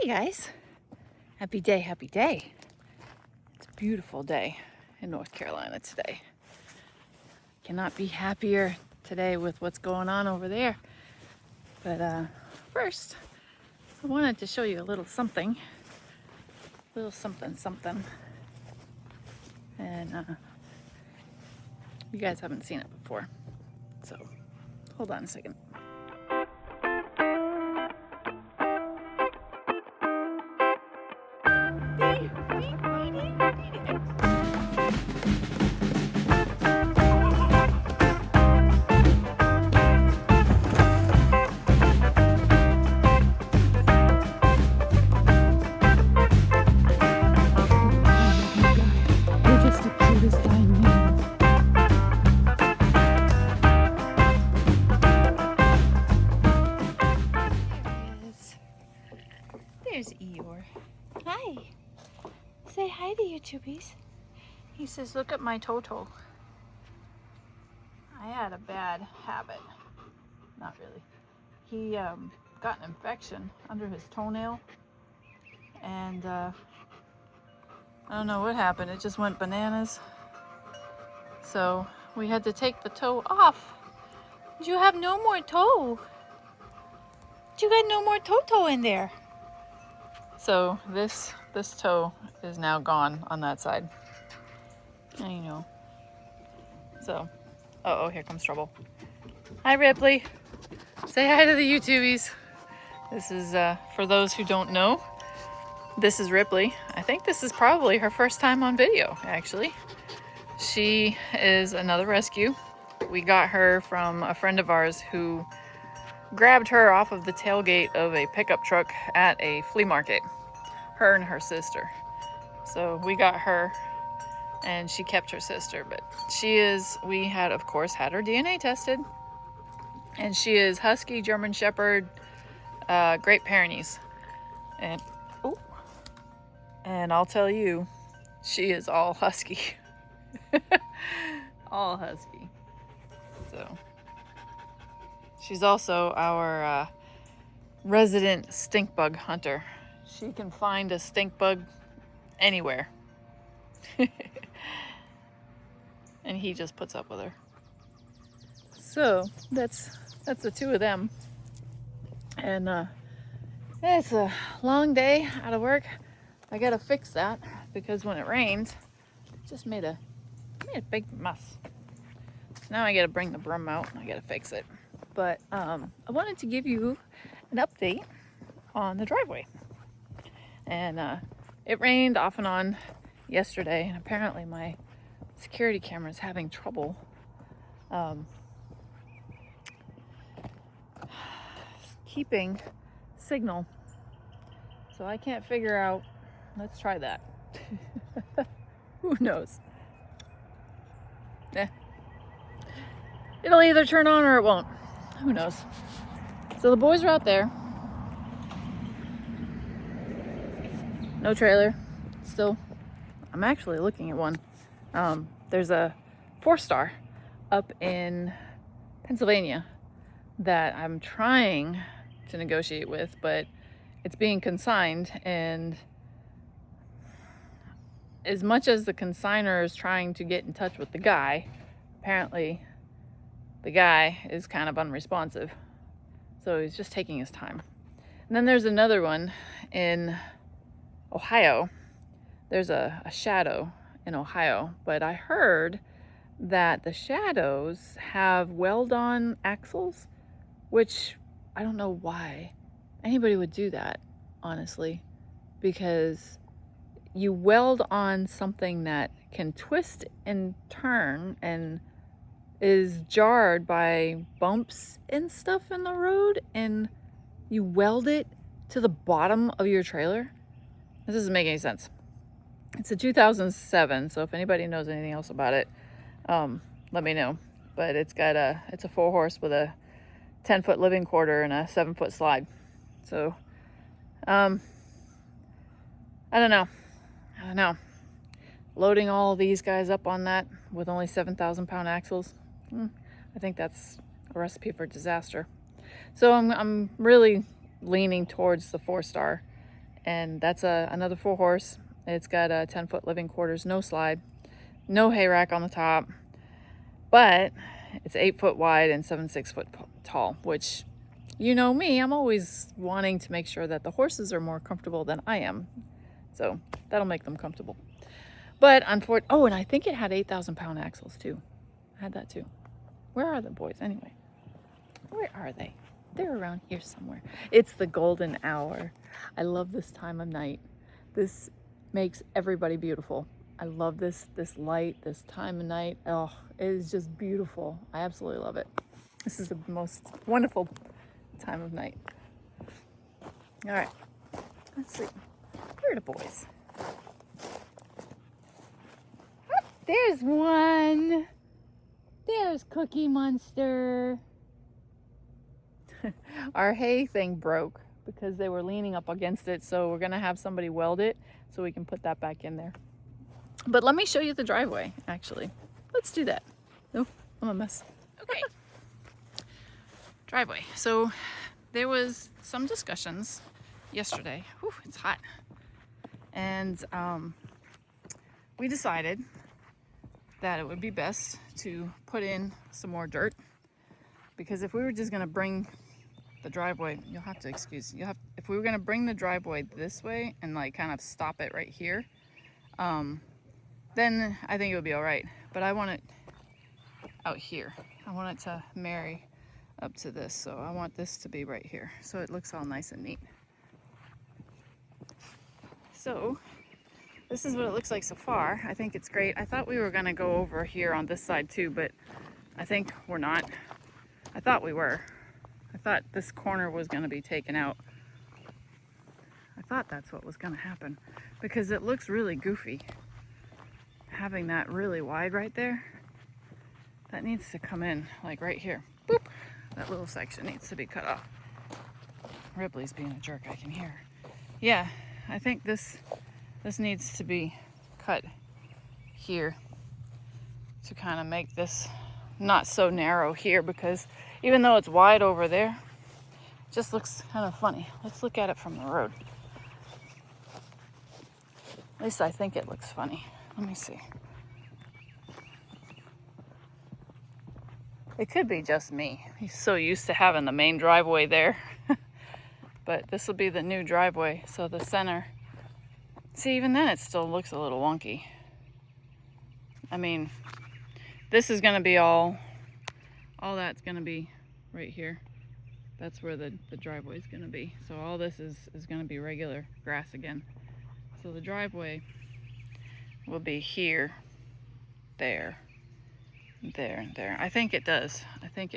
Hey guys, happy day, happy day. It's a beautiful day in North Carolina today. Cannot be happier today with what's going on over there. But first, I wanted to show you a little something, something. And you guys haven't seen it before. So hold on a second. There's Eeyore. Hi. Say hi to YouTubies. He says, look at my Toto. I had a bad habit. Not really. He got an infection under his toenail. And I don't know what happened. It just went bananas. So we had to take the toe off. You have no more toe. You got no more Toto in there. So this toe is now gone on that side. I know. So, oh, here comes trouble. Hi, Ripley. Say hi to the YouTubies. This is, for those who don't know, this is Ripley. I think this is probably her first time on video, actually. She is another rescue. We got her from a friend of ours who grabbed her off of the tailgate of a pickup truck at a flea market. Her and her sister. So we got her and she kept her sister, but we had, of course, had her DNA tested. And she is Husky, German Shepherd, Great Pyrenees. And I'll tell you, she is all Husky. All Husky. So she's also our resident stink bug hunter. She can find a stink bug anywhere. And he just puts up with her. So that's the two of them. And it's a long day out of work. I gotta fix that because when it rains, it just made a big mess. So now I gotta bring the broom out and I gotta fix it. But I wanted to give you an update on the driveway. And it rained off and on yesterday, and apparently my security camera is having trouble keeping signal. So I can't figure out. Let's try that. Who knows? It'll either turn on or it won't. Who knows? So the boys are out there. No trailer. Still, I'm actually looking at one. There's a 4-star up in Pennsylvania that I'm trying to negotiate with, but it's being consigned, and as much as the consigner is trying to get in touch with the guy, apparently the guy is kind of unresponsive. So he's just taking his time. And then there's another one in Ohio. There's a Shadow in Ohio, but I heard that the Shadows have weld-on axles, which I don't know why anybody would do that, honestly, because you weld on something that can twist and turn and is jarred by bumps and stuff in the road, and you weld it to the bottom of your trailer. This doesn't make any sense. It's a 2007, so if anybody knows anything else about it, let me know. But it's a 4-horse with a 10-foot living quarter and a 7-foot slide. So, I don't know. Loading all these guys up on that with only 7,000-pound axles, I think that's a recipe for disaster. So I'm really leaning towards the 4-star and that's another 4-horse. It's got a 10-foot living quarters, no slide, no hay rack on the top, but it's 8 foot wide and 7.6 foot tall, which, you know me, I'm always wanting to make sure that the horses are more comfortable than I am. So that'll make them comfortable. But oh, and I think it had 8,000-pound axles too. I had that too. Where are the boys anyway? Where are they? They're around here somewhere. It's the golden hour. I love this time of night. This makes everybody beautiful. I love this light, this time of night. Oh, it is just beautiful. I absolutely love it. This is the most wonderful time of night. All right, let's see. Where are the boys? Oh, there's one. There's Cookie Monster. Our hay thing broke because they were leaning up against it, so we're gonna have somebody weld it so we can put that back in there. But let me show you the driveway, actually. Let's do that. Oh, I'm a mess. Okay. Driveway. So there was some discussions yesterday. Whew, it's hot. And we decided that it would be best to put in some more dirt, because if we were just gonna bring the driveway, you'll have to excuse, if we were gonna bring the driveway this way and like kind of stop it right here, then I think it would be all right. But I want it out here. I want it to marry up to this. So I want this to be right here, so it looks all nice and neat. So this is what it looks like so far. I think it's great. I thought we were gonna go over here on this side too, but I think we're not. I thought we were. I thought this corner was gonna be taken out. I thought that's what was gonna happen, because it looks really goofy having that really wide right there. That needs to come in like right here. Boop. That little section needs to be cut off. Ripley's being a jerk, I can hear. Yeah, I think this needs to be cut here to kind of make this not so narrow here, because even though it's wide over there, it just looks kind of funny. Let's look at it from the road. At least I think it looks funny. Let me see. It could be just me. He's so used to having the main driveway there. But this will be the new driveway, so the center. See, even then it still looks a little wonky. I mean, this is gonna be all that's gonna be right here. That's where the driveway is gonna be. So all this is gonna be regular grass again. So the driveway will be here, there, there, and there. I think it does. I think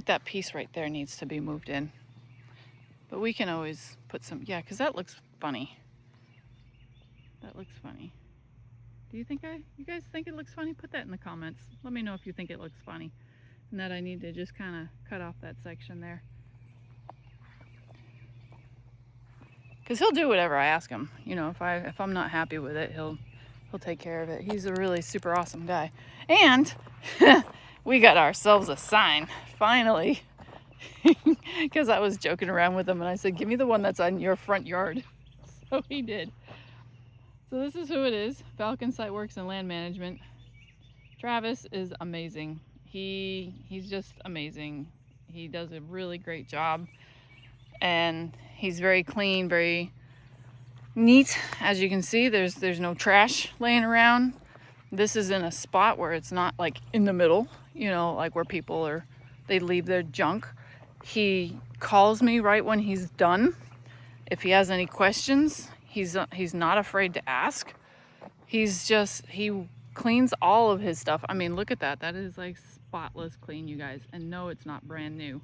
that piece right there needs to be moved in. But we can always put some, yeah, because that looks funny. That looks funny. Do you guys think it looks funny? Put that in the comments. Let me know if you think it looks funny and that I need to just kind of cut off that section there. Because he'll do whatever I ask him. You know, if I'm not happy with it, he'll take care of it. He's a really super awesome guy. And we got ourselves a sign, finally. Because I was joking around with him and I said, give me the one that's on your front yard. So he did. So this is who it is. Falcon Site Works and Land Management. Travis is amazing. He's just amazing. He does a really great job. And he's very clean, very neat. As you can see, there's no trash laying around. This is in a spot where it's not like in the middle, you know, like where people they leave their junk. He calls me right when he's done. If he has any questions, he's not afraid to ask. He cleans all of his stuff. I mean, look at that. That is like spotless clean, you guys. And no, it's not brand new,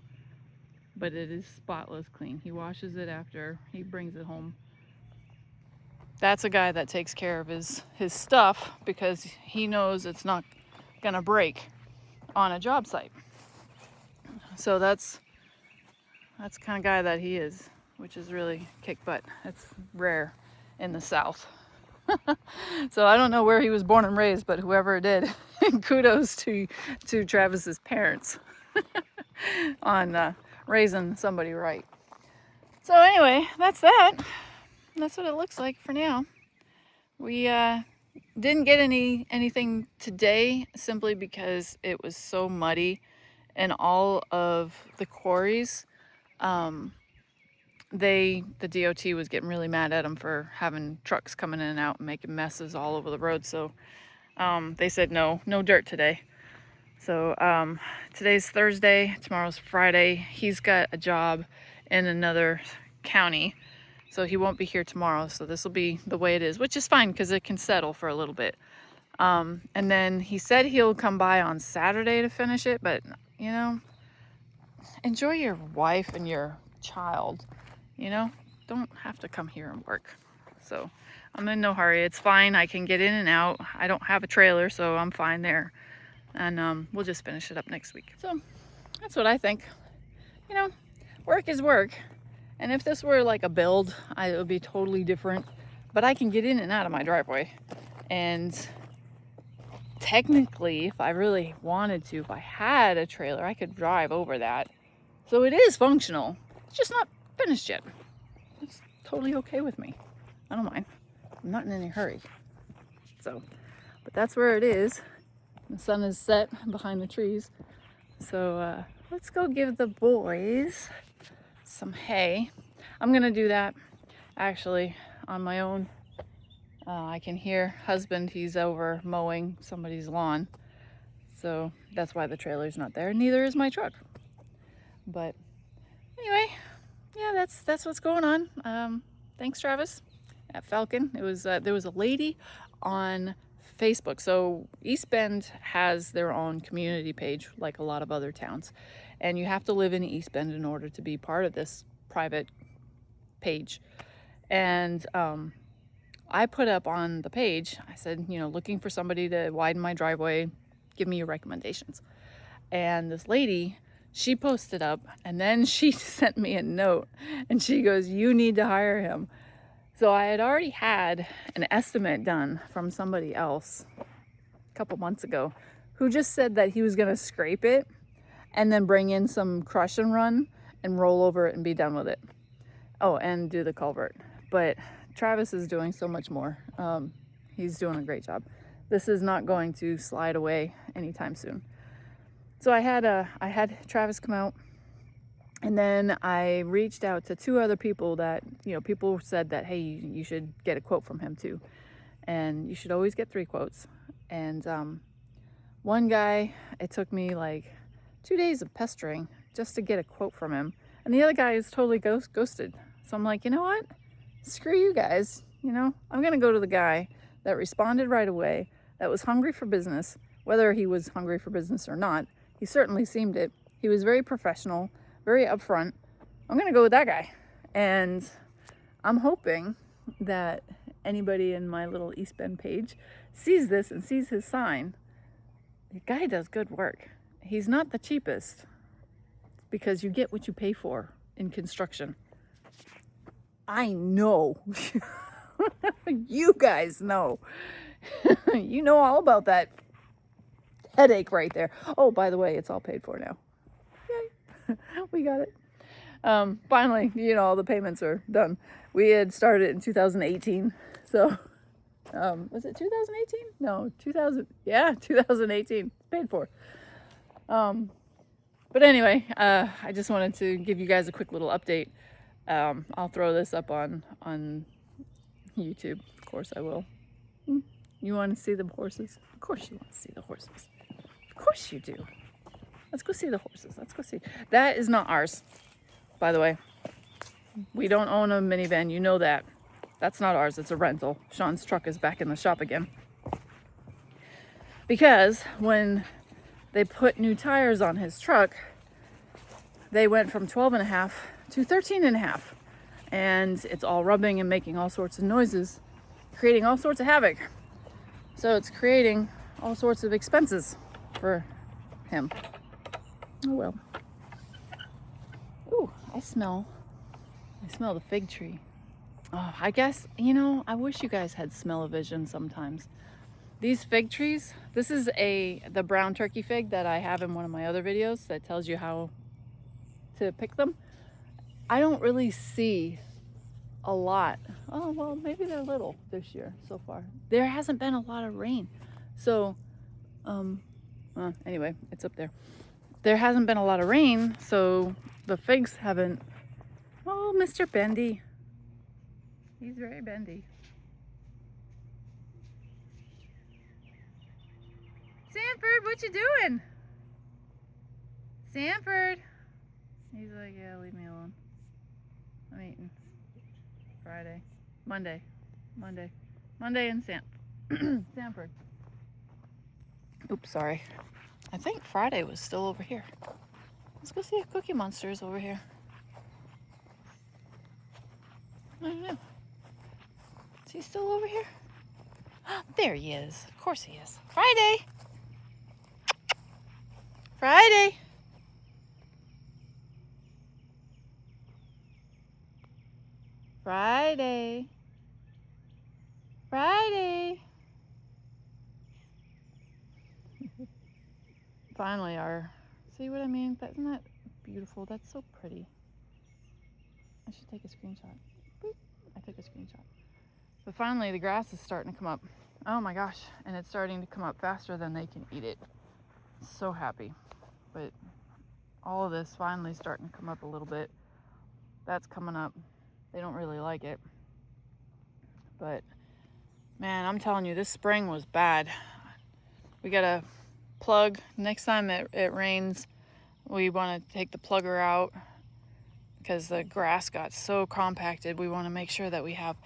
but it is spotless clean. He washes it after he brings it home. That's a guy that takes care of his stuff, because he knows it's not gonna break on a job site. So that's the kind of guy that he is, which is really kick butt. It's rare in the South. So I don't know where he was born and raised, but whoever did, kudos to Travis's parents on raising somebody right. So anyway, that's that. That's what it looks like for now. We didn't get anything today simply because it was so muddy, and all of the quarries, the DOT was getting really mad at them for having trucks coming in and out and making messes all over the road. So they said no dirt today. So today's Thursday, tomorrow's Friday. He's got a job in another county, so he won't be here tomorrow. So this will be the way it is, which is fine because it can settle for a little bit. And then he said he'll come by on Saturday to finish it, but you know, enjoy your wife and your child, you know, don't have to come here and work. So I'm in no hurry. It's fine. I can get in and out. I don't have a trailer, so I'm fine there. And we'll just finish it up next week. So that's what I think. You know, work is work. And if this were like a build, it would be totally different. But I can get in and out of my driveway. And technically, if I really wanted to, if I had a trailer, I could drive over that. So it is functional. It's just not finished yet. It's totally okay with me. I don't mind. I'm not in any hurry. So, but that's where it is. The sun is set behind the trees. So let's go give the boys some hay. I'm gonna do that actually on my own. I can hear husband, he's over mowing somebody's lawn. So that's why the trailer's not there. Neither is my truck. But anyway, yeah, that's what's going on. Thanks, Travis, at Falcon. It was there was a lady on Facebook. So East Bend has their own community page, like a lot of other towns, and you have to live in East Bend in order to be part of this private page. And I put up on the page, I said, you know, looking for somebody to widen my driveway, give me your recommendations. And this lady, she posted up, and then she sent me a note, and she goes, you need to hire him. So I had already had an estimate done from somebody else a couple months ago who just said that he was going to scrape it and then bring in some crush and run and roll over it and be done with it. Oh, and do the culvert. But Travis is doing so much more. He's doing a great job. This is not going to slide away anytime soon. So I had Travis come out. And then I reached out to 2 other people that, you know, people said that, hey, you should get a quote from him too. And you should always get 3 quotes. And one guy, it took me like 2 days of pestering just to get a quote from him. And the other guy is totally ghosted. So I'm like, you know what? Screw you guys. You know, I'm going to go to the guy that responded right away, that was hungry for business, whether he was hungry for business or not. He certainly seemed it. He was very professional, very upfront. I'm gonna go with that guy. And I'm hoping that anybody in my little East Bend page sees this and sees his sign. The guy does good work. He's not the cheapest because you get what you pay for in construction. I know. You guys know. You know all about that headache right there. Oh, by the way, it's all paid for now. Yay. We got it. Finally, you know, all the payments are done. We had started in 2018. So, was it 2018? No, 2018. Paid for. But anyway, I just wanted to give you guys a quick little update. I'll throw this up on YouTube. Of course I will. You want to see the horses? Of course you want to see the horses. Of course you do. Let's go see the horses. Let's go see. That is not ours, by the way. We don't own a minivan. You know that. That's not ours. It's a rental. Sean's truck is back in the shop again. Because when they put new tires on his truck, they went from 12.5 to 13.5. And it's all rubbing and making all sorts of noises, creating all sorts of havoc. So it's creating all sorts of expenses for him. Oh well. Ooh, I smell the fig tree. Oh, I guess, you know, I wish you guys had smell-o-vision sometimes. These fig trees, this is the brown turkey fig that I have in one of my other videos that tells you how to pick them. I don't really see a lot. Oh, well, maybe they're little this year so far. There hasn't been a lot of rain. So, anyway, it's up there. There hasn't been a lot of rain, so the figs haven't. Oh, Mr. Bendy. He's very bendy. Sanford, what you doing? Sanford. He's like, yeah, leave me alone. I'm eating. Friday. Monday and Sanford. Oops, sorry. I think Friday was still over here. Let's go see if Cookie Monster is over here. I don't know. Is he still over here? There he is. Of course he is. Friday. Friday. Friday. Friday. Finally, see what I mean? Isn't that beautiful? That's so pretty. I should take a screenshot. Boop. I took a screenshot. But finally, the grass is starting to come up. Oh my gosh. And it's starting to come up faster than they can eat it. So happy. But all of this finally starting to come up a little bit. That's coming up. They don't really like it. But man, I'm telling you, this spring was bad. We gotta plug. Next time it rains, we want to take the plugger out because the grass got so compacted. We want to make sure that we have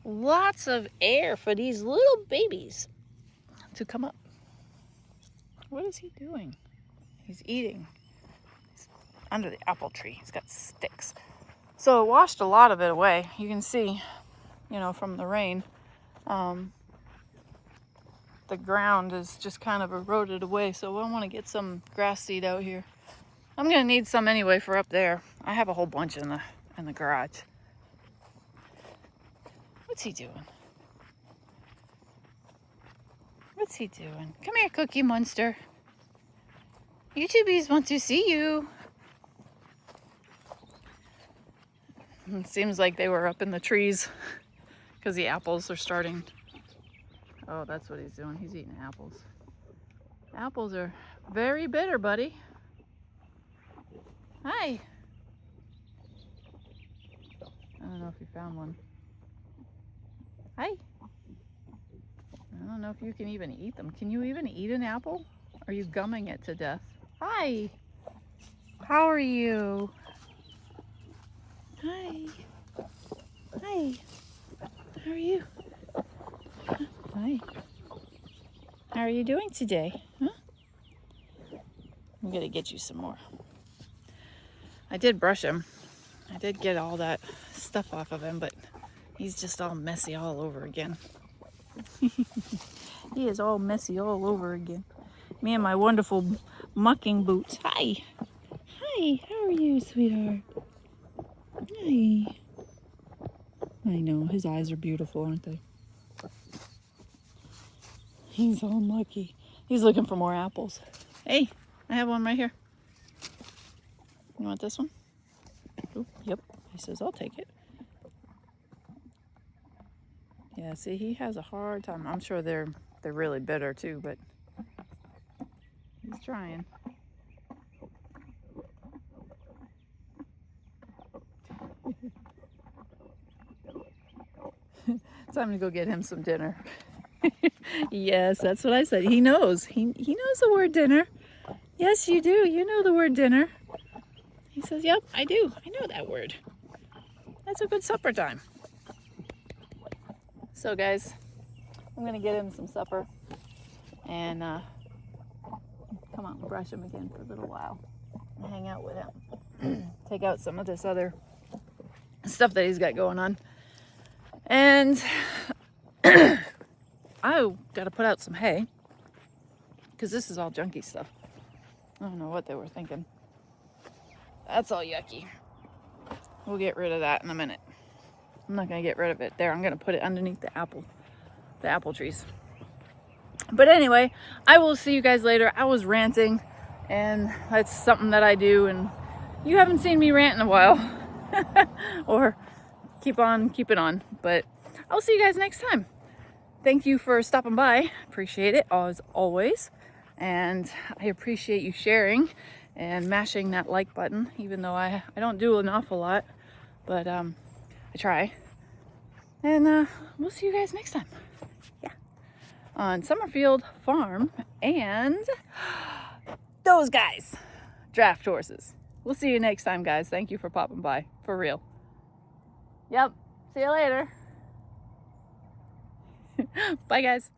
lots of air for these little babies to come up. What is he doing? He's eating. He's under the apple tree. He's got sticks. So it washed a lot of it away. You can see, from the rain, the ground is just kind of eroded away. So I want to get some grass seed out here. I'm gonna need some anyway for up there. I have a whole bunch in the garage. What's he doing? What's he doing? Come here, Cookie Monster. YouTubies want to see you. It seems like they were up in the trees because the apples are starting. Oh, that's what he's doing. He's eating apples. Apples are very bitter, buddy. Hi. I don't know if you found one. Hi. I don't know if you can even eat them. Can you even eat an apple? Are you gumming it to death? Hi. How are you? Hi. Hi. How are you? Hi. How are you doing today? Huh? I'm gonna get you some more. I did brush him. I did get all that stuff off of him, but he's just all messy all over again. He is all messy all over again. Me and my wonderful mucking boots. Hi. Hi, how are you, sweetheart? Hi. I know, his eyes are beautiful, aren't they? He's all mucky. He's looking for more apples. Hey, I have one right here. You want this one? Ooh, yep. He says, I'll take it. Yeah, see, he has a hard time. I'm sure they're really bitter too, but he's trying. Time to go get him some dinner. Yes, that's what I said. He knows. He knows the word dinner. Yes, you do. You know the word dinner. He says, yep, I do. I know that word. That's a good supper time. So guys, I'm gonna get him some supper and come on, brush him again for a little while and hang out with him. Take out some of this other stuff that he's got going on. And I gotta put out some hay because this is all junky stuff. I don't know what they were thinking. That's all yucky. We'll get rid of that in a minute. I'm not gonna get rid of it there. I'm gonna put it underneath the apple trees. But anyway, I will see you guys later. I was ranting, and that's something that I do, and you haven't seen me rant in a while. or keep on keeping on. But I'll see you guys next time. Thank you for stopping by. Appreciate it as always. And I appreciate you sharing and mashing that like button, even though I don't do an awful lot, but I try. And we'll see you guys next time. Yeah. On Summerfield Farm and those guys, draft horses. We'll see you next time, guys. Thank you for popping by. For real. Yep. See you later. Bye, guys.